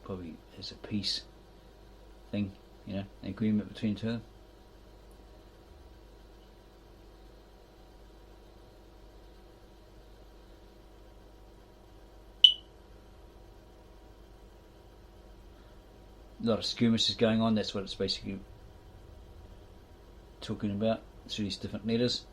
probably as a peace thing, an agreement between two of them. A lot of skirmishes going on. That's what it's basically talking about through these different letters.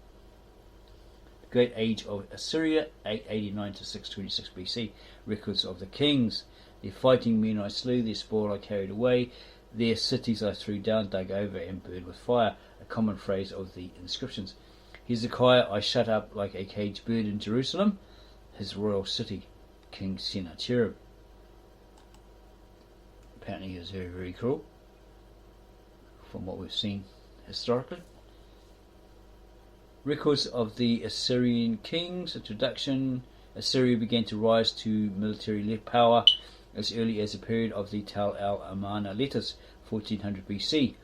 The Great Age of Assyria, 889 to 626 BC. Records of the kings. Their fighting men I slew, their spoil I carried away, their cities I threw down, dug over, and burned with fire. A common phrase of the inscriptions. Hezekiah I shut up like a caged bird in Jerusalem, his royal city, King Sennacherib. Apparently he was very, very cruel, from what we've seen historically. Records of the Assyrian kings. Introduction. Assyria began to rise to military power as early as the period of the Tal al-Amarna letters, 1400 BC.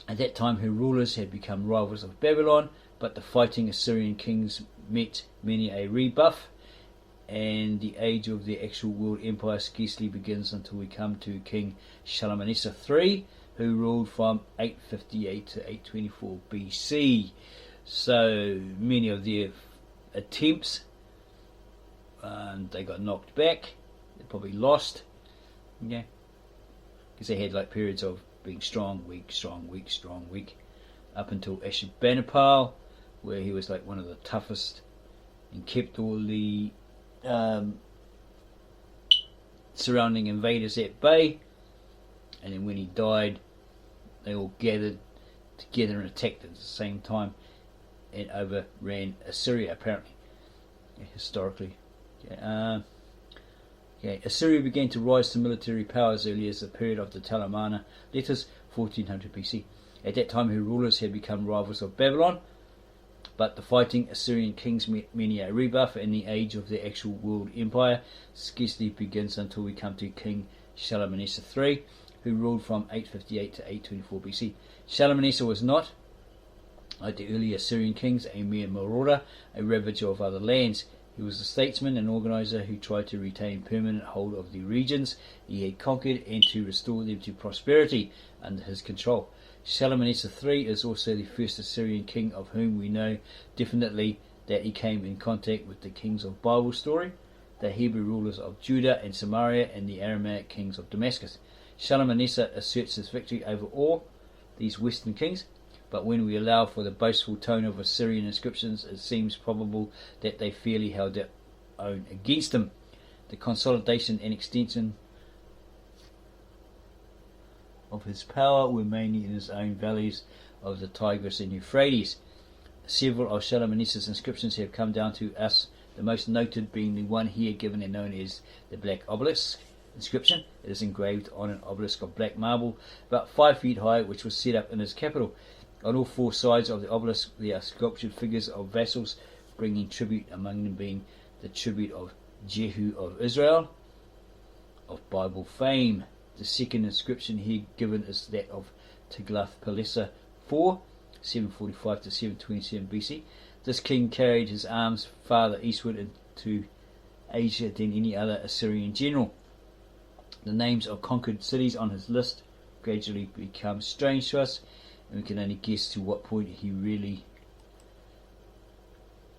At that time her rulers had become rivals of Babylon, but the fighting Assyrian kings met many a rebuff, and the age of the actual world empire scarcely begins until we come to King Shalmaneser III, who ruled from 858 to 824 BC. So many of their attempts, they got knocked back. They probably lost, because they had periods of being strong, weak, strong, weak, strong, weak, up until Ashurbanipal, where he was one of the toughest and kept all the surrounding invaders at bay. And then when he died, they all gathered together and attacked at the same time and overran Assyria, apparently, historically. Assyria began to rise to military power as early as the period of the Tal al-Amarna letters, 1400 BC. At that time her rulers had become rivals of Babylon, but the fighting Assyrian kings met many a rebuff, and the age of the actual world empire scarcely begins until we come to King Shalmaneser III, who ruled from 858 to 824 BC. Shalmaneser was not, like the early Assyrian kings, a mere marauder, a ravager of other lands. He was a statesman and organizer who tried to retain permanent hold of the regions he had conquered and to restore them to prosperity under his control. Shalmaneser III is also the first Assyrian king of whom we know definitely that he came in contact with the kings of Bible story, the Hebrew rulers of Judah and Samaria, and the Aramaic kings of Damascus. Shalmaneser asserts his victory over all these western kings, but when we allow for the boastful tone of Assyrian inscriptions, it seems probable that they fairly held their own against him. The consolidation and extension of his power were mainly in his own valleys of the Tigris and Euphrates. Several of Shalmaneser's inscriptions have come down to us, the most noted being the one here given and known as the Black Obelisk inscription. It is engraved on an obelisk of black marble about 5 feet high, which was set up in his capital. On all four sides of the obelisk there are sculptured figures of vassals bringing tribute, among them being the tribute of Jehu of Israel, of Bible fame. The second inscription here given is that of Tiglath-Pileser IV, 745 to 727 BC. This king carried his arms farther eastward into Asia than any other Assyrian general. The names of conquered cities on his list gradually become strange to us, and we can only guess to what point he really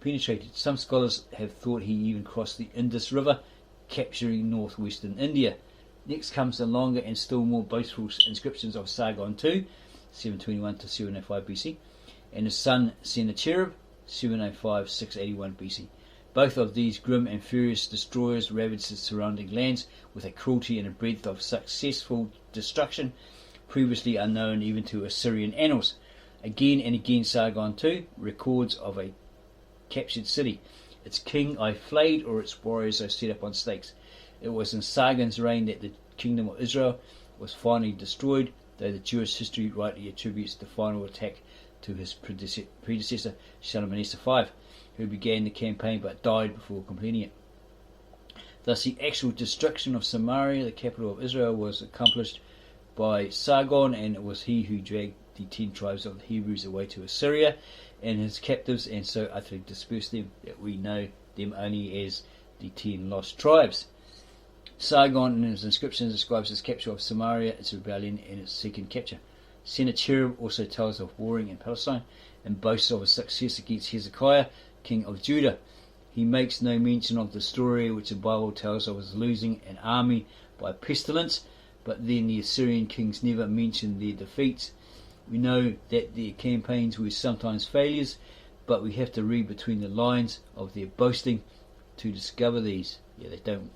penetrated. Some scholars have thought he even crossed the Indus River, capturing northwestern India. Next comes the longer and still more boastful inscriptions of Sargon II, 721 to 705 BC, and his son Sennacherib, 705-681 BC. Both of these grim and furious destroyers ravaged the surrounding lands with a cruelty and a breadth of successful destruction previously unknown even to Assyrian annals. Again and again Sargon II records of a captured city. Its king I flayed, or its warriors I set up on stakes. It was in Sargon's reign that the kingdom of Israel was finally destroyed, though the Jewish history rightly attributes the final attack to his predecessor Shalmaneser V, who began the campaign but died before completing it. Thus the actual destruction of Samaria, the capital of Israel, was accomplished by Sargon, and it was he who dragged the 10 tribes of the Hebrews away to Assyria and his captives, and so utterly dispersed them that we know them only as the 10 lost tribes. Sargon, in his inscriptions, describes his capture of Samaria, its rebellion, and its second capture. Sennacherib also tells of warring in Palestine and boasts of a success against Hezekiah, king of Judah. He makes no mention of the story which the Bible tells of his losing an army by pestilence, but then the Assyrian kings never mention their defeats. We know that their campaigns were sometimes failures, but we have to read between the lines of their boasting to discover these. Yeah, they don't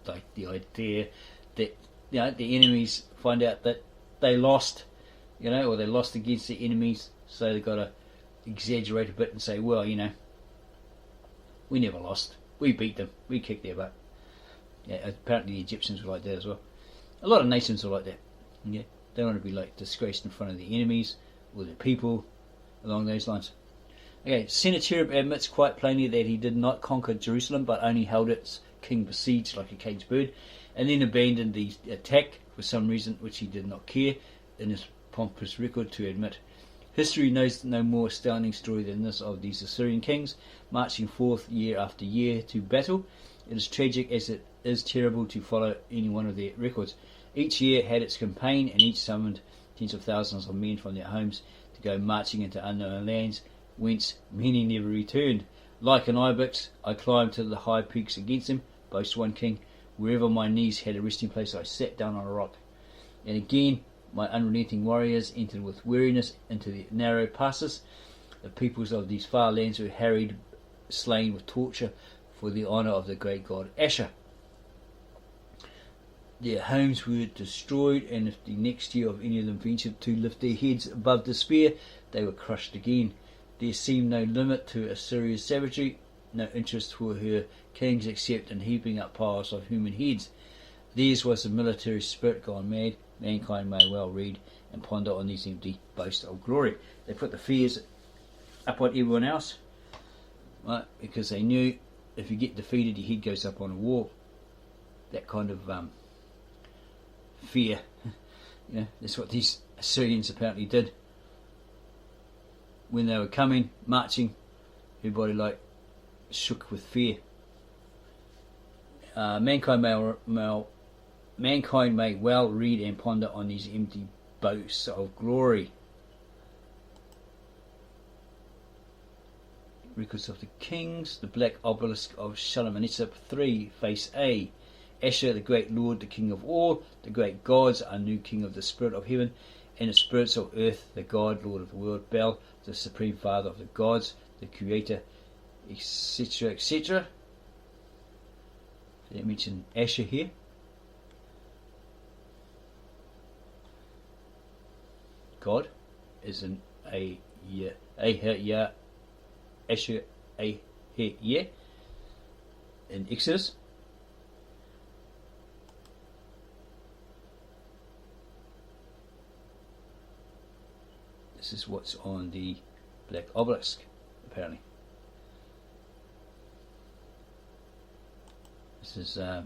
like the idea that the enemies find out that they lost, or they lost against the enemies, so they've got to exaggerate a bit and say, well, we never lost. We beat them. We kicked their butt. Yeah, apparently the Egyptians were like that as well. A lot of nations are like that. Yeah, they want to be disgraced in front of the enemies or the people, along those lines. Okay, Sennacherib admits quite plainly that he did not conquer Jerusalem, but only held its king besieged like a caged bird, and then abandoned the attack for some reason which he did not care in his pompous record to admit. History knows no more astounding story than this of these Assyrian kings marching forth year after year to battle. It is tragic as it is terrible to follow any one of their records. Each year had its campaign, and each summoned tens of thousands of men from their homes to go marching into unknown lands, whence many never returned. Like an ibex, I climbed to the high peaks against them, boasts one king. Wherever my knees had a resting place, I sat down on a rock. And again, my unrelenting warriors entered with weariness into the narrow passes. The peoples of these far lands were harried, slain with torture for the honour of the great god Asher. Their homes were destroyed, and if the next year of any of them ventured to lift their heads above despair, they were crushed again. There seemed no limit to Assyria's savagery, no interest for her kings except in heaping up piles of human heads. Theirs was a military spirit gone mad. Mankind may well read and ponder on these empty boasts of glory. They put the fears up on everyone else, right? Because they knew if you get defeated, your head goes up on a wall. That kind of fear. That's what these Assyrians apparently did. When they were coming, marching, everybody shook with fear. Mankind may well read and ponder on these empty boasts of glory. Records of the Kings, the black obelisk of Shalmaneser III, face A. Asher, the great Lord, the King of all, the great gods, a new King of the spirit of heaven, and the spirits of earth, the God, Lord of the world. Bel, the supreme father of the gods, the creator, etc., etc. They mention Asher here. God is an Asher in Exodus. This is what's on the black obelisk, apparently. This is the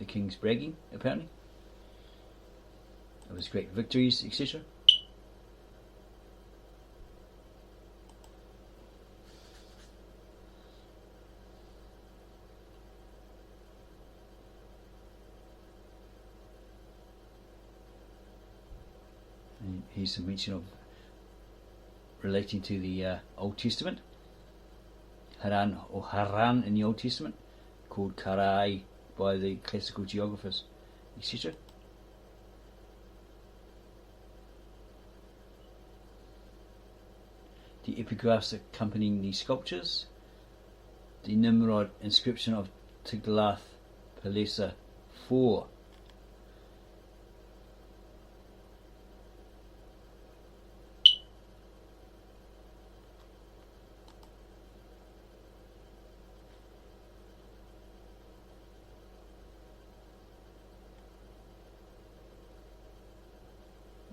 king's bragging, apparently, of his great victories, etc. And here's a mention of relating to the Old Testament. Haran in the Old Testament, called Karai by the classical geographers, etc. The epigraphs accompanying these sculptures. The Nimrod inscription of Tiglath-Pileser IV.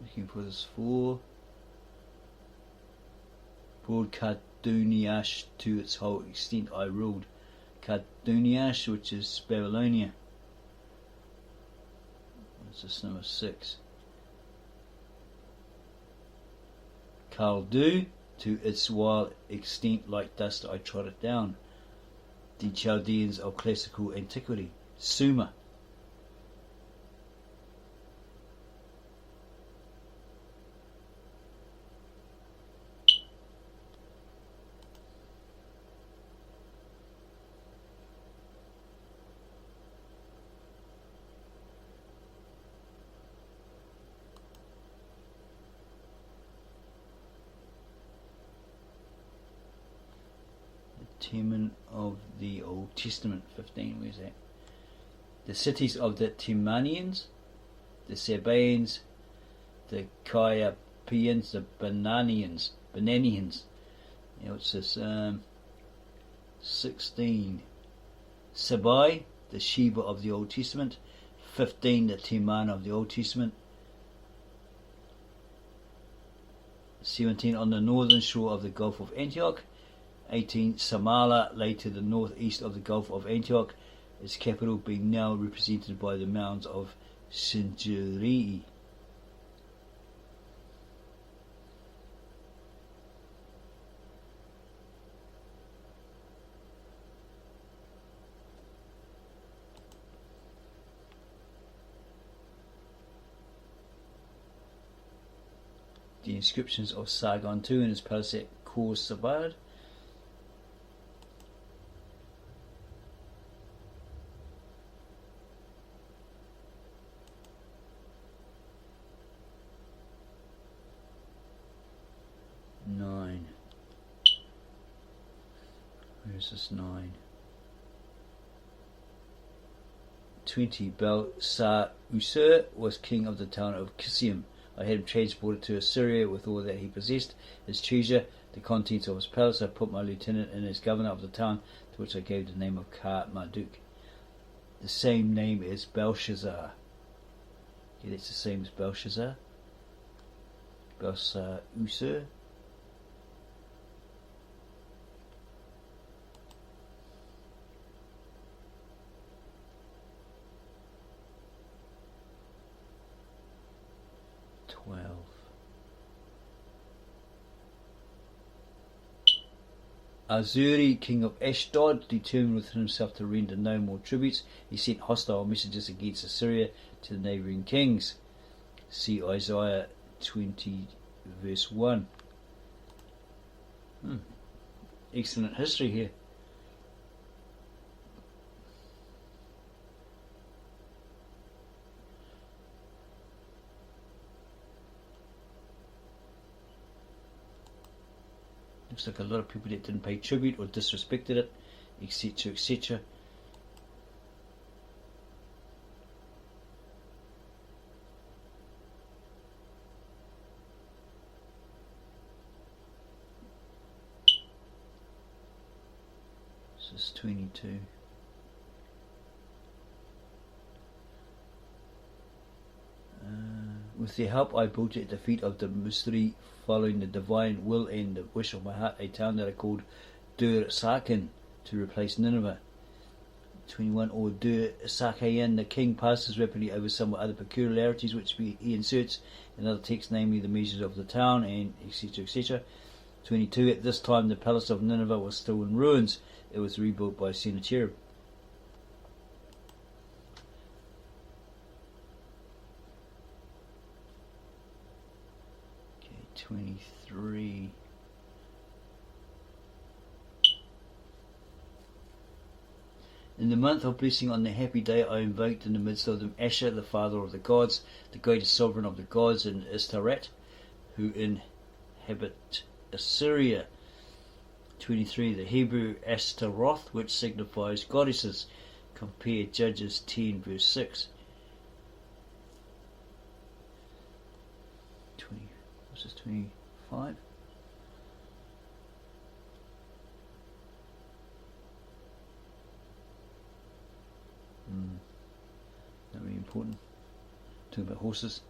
Looking for this 4. Broad Karduniash, to its whole extent I ruled. Karduniash, which is Babylonia. What's this, number 6? Kaldu, to its wild extent like dust I trod it down. The Chaldeans of classical antiquity. Sumer, Timon of the Old Testament, 15, where's that? The cities of the Timanians, the Sabaeans, the Kaiapians, the Bananians. You know, it's this 16. Sabai, the Sheba of the Old Testament. 15, the Timan of the Old Testament. 17, on the northern shore of the Gulf of Antioch. 18, Samala lay to the northeast of the Gulf of Antioch, its capital being now represented by the mounds of Sinjiri. The inscriptions of Sargon II and his palace at Khor Sabad. Where's this 9? 20. Belshazzar was king of the town of Kisium. I had him transported to Assyria with all that he possessed, his treasure, the contents of his palace. I put my lieutenant in as governor of the town, to which I gave the name of Ka Marduk. The same name as Belshazzar. Yeah, that's the same as Belshazzar. Belshazzar. 12. Azuri, king of Ashdod, determined within himself to render no more tributes. He sent hostile messages against Assyria to the neighbouring kings. See Isaiah 20 verse 1. Excellent history here. Looks like a lot of people that didn't pay tribute or disrespected it, etc., etc. This is 22. With their help I built at the feet of the Misri, following the divine will and the wish of my heart, a town that I called Dur Sakin, to replace Nineveh. 21. Or Dur Sakayan, the king passes rapidly over some other peculiarities which he inserts in other texts, namely the measures of the town, and etc., etc. 22. At this time the palace of Nineveh was still in ruins. It was rebuilt by Sennacherib. 23. In the month of blessing, on the happy day, I invoked in the midst of them Asher, the father of the gods, the greatest sovereign of the gods, and Istarat, who inhabit Assyria. 23. The Hebrew Ashtaroth, which signifies goddesses. Compare Judges 10 verse 6. 20. What's this? 25. Not really important. Talking about horses.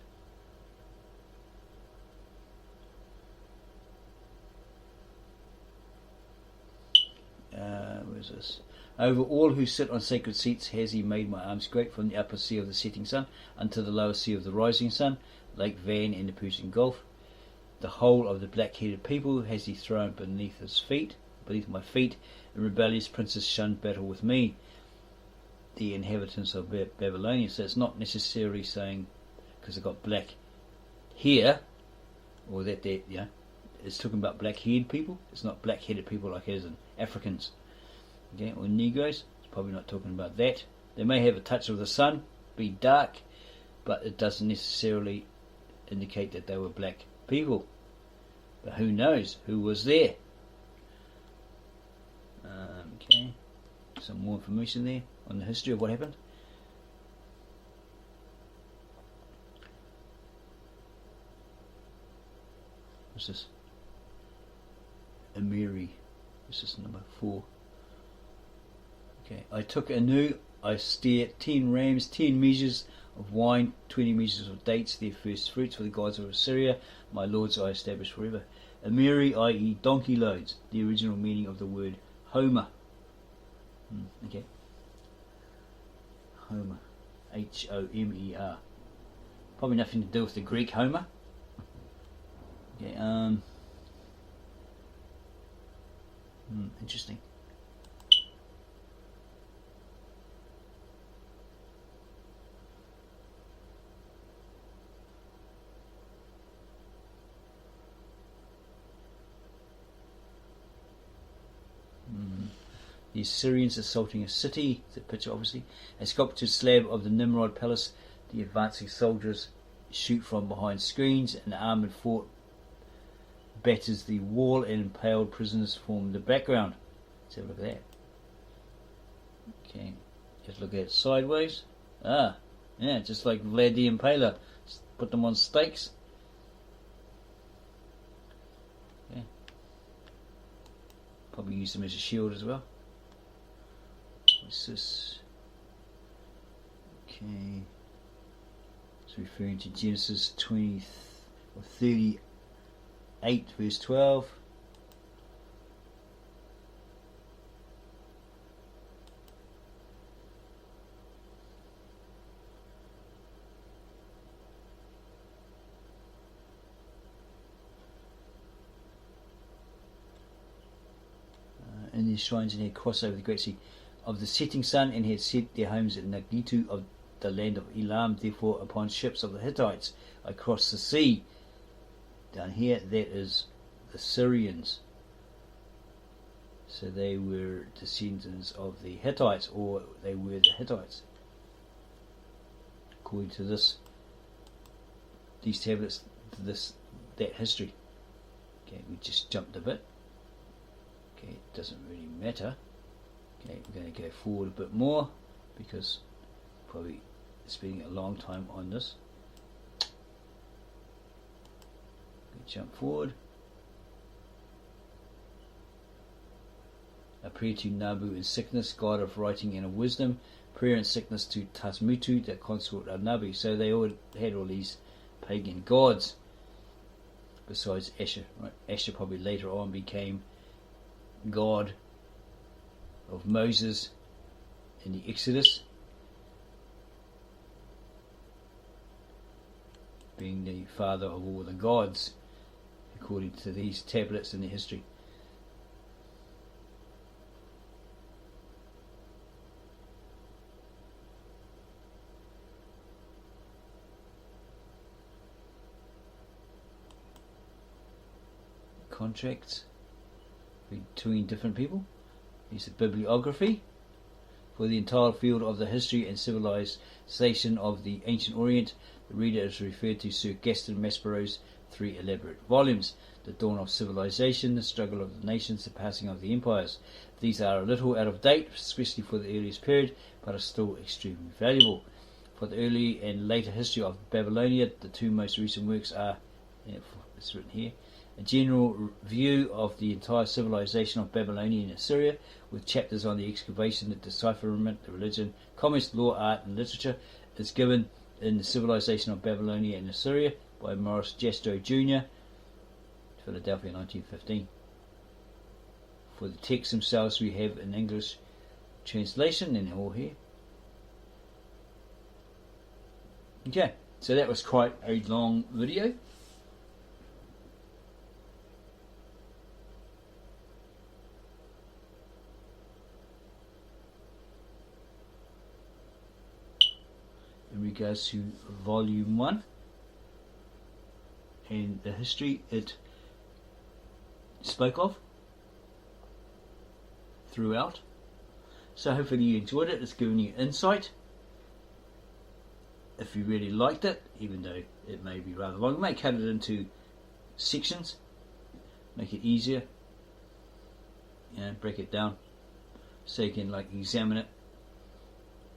Where's this? Over all who sit on sacred seats has he made my arms great, from the upper sea of the setting sun unto the lower sea of the rising sun, Lake Van and the Persian Gulf. The whole of the black-headed people has he thrown beneath my feet, and rebellious princes shunned battle with me, the inhabitants of Babylonia. So it's not necessarily saying because they've got black hair, or that they're, it's talking about black-haired people. It's not black-headed people like as in Africans, okay, or Negroes. It's probably not talking about that. They may have a touch of the sun, be dark, but it doesn't necessarily indicate that they were black people. But who knows who was there? some more information there on the history of what happened. What's this? Amiri. This is number 4. Okay. I took a new. I steered 10 rams, 10 measures of wine, 20 measures of dates, their first fruits for the gods of Assyria. My lords I established forever. Amiri, i.e. donkey loads, the original meaning of the word Homer. Okay. Homer. Homer. Probably nothing to do with the Greek Homer. Okay, interesting. The Assyrians assaulting a city, the picture obviously. A sculptured slab of the Nimrod palace. The advancing soldiers shoot from behind screens. An armoured fort batters the wall and impaled prisoners form the background. Let's have a look at that. Okay, just look at it sideways. Yeah, just like Vlad the Impaler. Just put them on stakes. Okay. Probably use them as a shield as well. What's this? Okay. It's referring to Genesis 20 or 38 verse 12. And these shrines in here cross over the Great Sea of the setting sun, and had set their homes at Nagitu of the land of Elam. Therefore upon ships of the Hittites I crossed the sea. Down here, that is the Syrians. So they were descendants of the Hittites, or they were the Hittites, according to these tablets, that history. Okay, we just jumped a bit. Okay, it doesn't really matter. Okay, we're going to go forward a bit more because probably spending a long time on this. Jump forward. A prayer to Nabu in sickness, god of writing and of wisdom. Prayer in sickness to Tasmutu, the consort of Nabu. So they all had all these pagan gods besides Asher. Right? Asher probably later on became god of Moses in the Exodus, being the father of all the gods, according to these tablets in the history. Contracts between different people. Is the bibliography for the entire field of the history and civilization of the ancient Orient. The reader is referred to Sir Gaston Maspero's 3 elaborate volumes: The Dawn of Civilization, The Struggle of the Nations, The Passing of the Empires. These are a little out of date, especially for the earliest period, but are still extremely valuable. For the early and later history of Babylonia, the 2 most recent works are, it's written here, a general view of the entire civilization of Babylonia and Assyria, with chapters on the excavation, the decipherment, the religion, commerce, law, art, and literature, is given in The Civilization of Babylonia and Assyria by Morris Jastrow Jr., Philadelphia, 1915. For the texts themselves, we have an English translation, and they're all here. Okay, so that was quite a long video. In regards to volume 1 and the history it spoke of throughout. So hopefully you enjoyed it. It's given you insight. If you really liked it, even though it may be rather long, you may cut it into sections, make it easier, break it down. so you can examine it.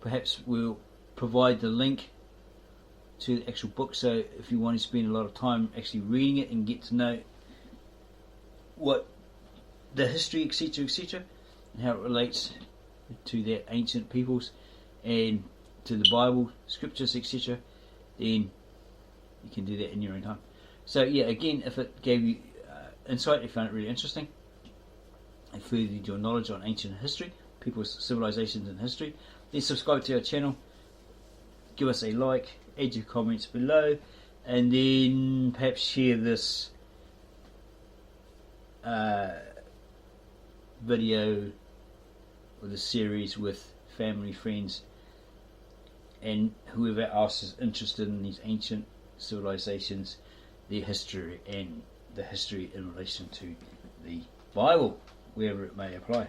Perhaps we'll provide the link to the actual book, so if you want to spend a lot of time actually reading it and get to know what the history, etc., and how it relates to their ancient peoples and to the Bible, scriptures, etc., then you can do that in your own time. So yeah, again, if it gave you insight, if you found it really interesting, and furthered your knowledge on ancient history, people's civilizations and history, then subscribe to our channel, give us a like, add your comments below, and then perhaps share this video or the series with family, friends, and whoever else is interested in these ancient civilizations, their history, and the history in relation to the Bible, wherever it may apply.